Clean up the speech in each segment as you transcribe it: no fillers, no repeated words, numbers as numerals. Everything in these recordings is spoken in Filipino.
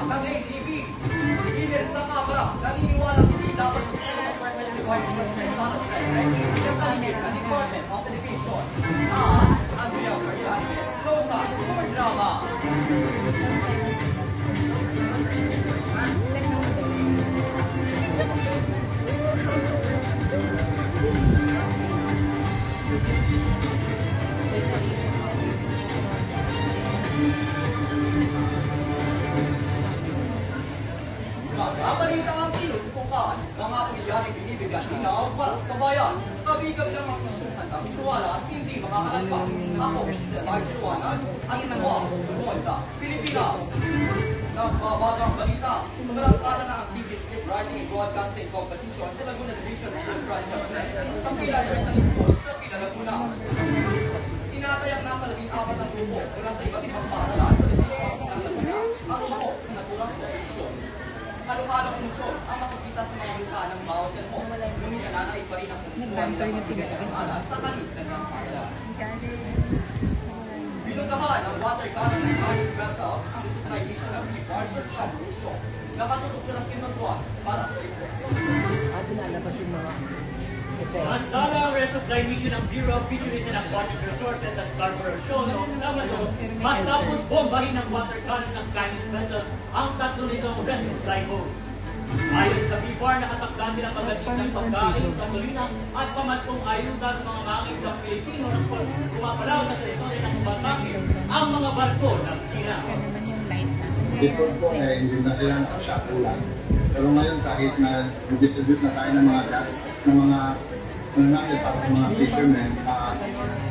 ng ATV. Leader sa Kamara, naniniwala hindi dapat sa President si Vice President Sara Duterte, yung taligid ng Department of Education. Andrea Fernandez, Rosa, for drama. Nabalita ang inutukan ng mga pangyayaring binibigyan inaw para sa bayan. Kabigam ng mga isyong handang isuwala at hindi makakalagpas. Ako si Elijah Luwanan at ito ang Ronda, Pilipinas. Nagbabagang balita, marangkala na ang TV Script Writing and Broadcasting Competition sa Laguna Division School Trust Government sa Pila Elementary School sa Pila Laguna. Tinatayang nasa 14 ang grupo mula sa iba't ibang paaralan sa Division ng Laguna ang umako sa naturang competition. Halo-halong emosyon ang makikita sa mga luka ng bawat mo. Ngunit nananaig pa rin ang kumusuhan nilang magbigay ng alam sa kanilang paaralan. Binuntahan ang water cannon ng Chinese vessels ang supply-mission ng B-Bars sa Scarborough Show. Nakatutok sila ng Maswan para sa report. Dinalabas yung mga Nasala ang resupply mission ng Bureau of Fisheries and Aquatic Resources sa Scarborough Show noong Sabado matapos bombahin ng water cannon ng Chinese vessels ang tatlo nitong resupply boats. Ayon sa BFAR, nakatakda silang magating ng pagkain, gasolina at pamaskong ayuda sa mga mangingisdang Pilipino na pumapalaw sa teritoryo ng Batake ang mga barko ng China. Before po, hindi na sila nakasyakulan. Pero ngayon, kahit na distribute na tayo ng mga gas, ng mga nangyayari para sa mga fishermen,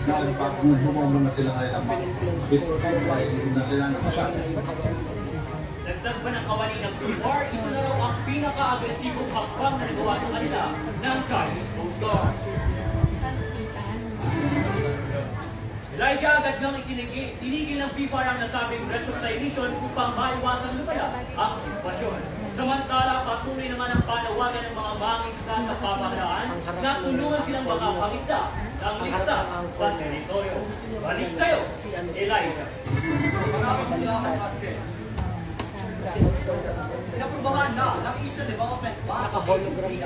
nagpapagmumumong na sila ngayon ang mga. Before po, hindi na sila nakasyakulan. Dagdag pa ng kawani ng BFAR, ito na raw ang pinaka-agresibong hakbang na nagawa sa kanila ng Chinese Coast Guard. Elijah agad nang itinigil ng BFAR ang nasabing resupply mission upang maiwasan lumala ang sitwasyon. Samantala, patuloy naman ang panawagan ng mga mangingisda sa pamahalaan na tulungan silang makapangisda ng ligtas sa teritoryo. Balik sa'yo, Elijah. Maraming salamat, Aspen. Inaprubahan na ng Asian Development Bank ang $450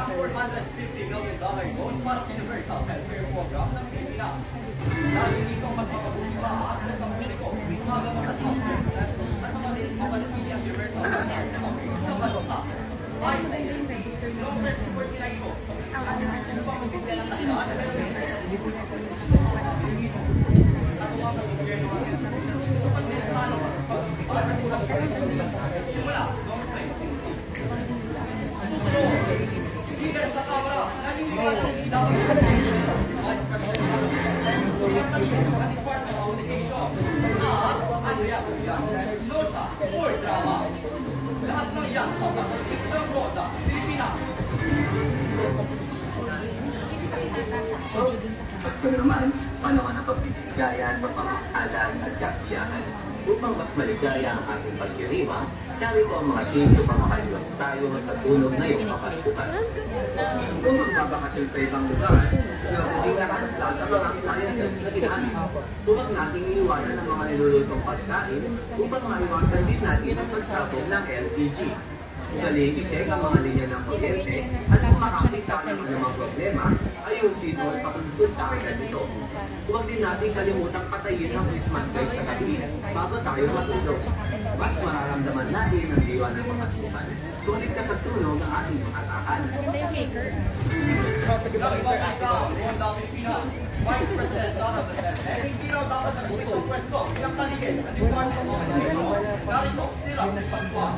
million loan para sa Universal Healthcare Program ng Pilipinas. Dahil dito mas mapabuti pa ang access ng mediko sa mga gamot at health services at mapanatili ang Universal Healthcare Coverage sa bansa. Ayon sa NDP, noong 2049 ko sa Pilipinas, ano bang magbigay ng tahilan na meron at ang gobyerno sa pagdesmano para kulang sa simula noong 2016. Susunod, leader sa Kamara, naniniwala ng hindi dapat sa Vice President Sara Duterte, ang taligid ng Department of Education at Andrea Fernandez, Nota, for drama. Lahat ng yan sa pagkakilig ng Ronda, Pilipinas. Pasko naman, panahon ng pagbibigayan, pagpapakalan at kasiyahan. Upang mas maligaya ang ating pagkirima, narito ang mga teams upang makaliwas tayo sa sunog na iyong kapaskutan. Kung magbabakasyon sa ibang lugar, hindi nakataplaza ang ating appliances na ginamit. Huwag nating iiwanan ang mga nilulutong pagkain upang maiwasan din natin ang pagsabog ng LPG. Galing i-check ang mga linya ng kuryente at kung makakita ng anumang problema, ayusin o ipakonsulta agad ito. Huwag din natin kalimutang patayin ang Christmas lights sa gabi bago tayo matulog. Mas mararamdaman natin ang diwa ng pangasukan. Tulit ka sa sunog ng ating mga tahanan. Nagbabalita, Ronda, Pilipinas. Vice President Sara Duterte, hindi raw dapat nag-uwi sa pwesto bilang taligid ng Department of Education. Narito sila sa Pascual.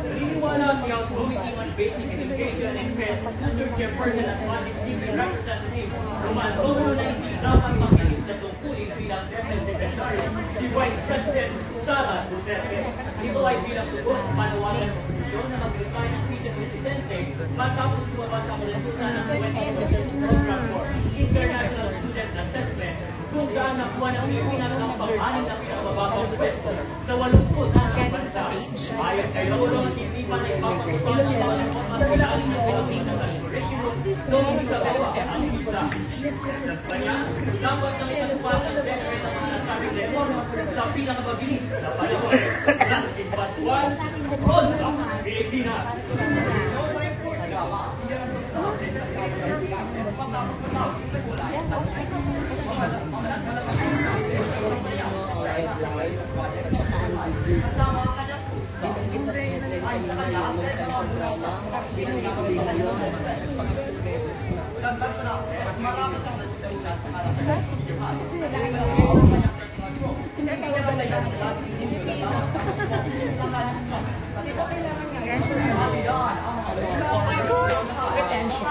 Naniniwala si House Committee on Basic Education and Health Future Chairperson at Pasig City Representative Romandono na hindi dapat makinig sa tungkulin bilang Deputy Secretary si Vice President Sara Duterte. Ito ay bilang tugon sa panawagan ng komisyon na mag-resign ang Vice Presidente matapos lumabas ang resulta ng 2022 Program for International Student Assessment kung saan nakuha ng Pilipinas ang pang-anim na pinakababang pwesto sa 80 sa bansa. Ayon kay Lolo, hindi pa na ipapatutunan siya ng pagpapagaling ng curriculum noong isa bawa ang isa. Kanya, dapat nang itatupad ang decree ng mga nasabing reforma sa pinakamabilis na panahon. Plastic Bus 1, Ronda, Pilipinas. No time for drama. Iyan ang substance sa kaso ng Pilipinas. Matapos sa kulay. Kasama ang kanyang pusta. Ay sa kanya, dagdag pa na, marami siyang natutunan sa kalasyan. Hindi ka lang lagi sinusunod sa kanyang sa diba? At yan ang mga retention.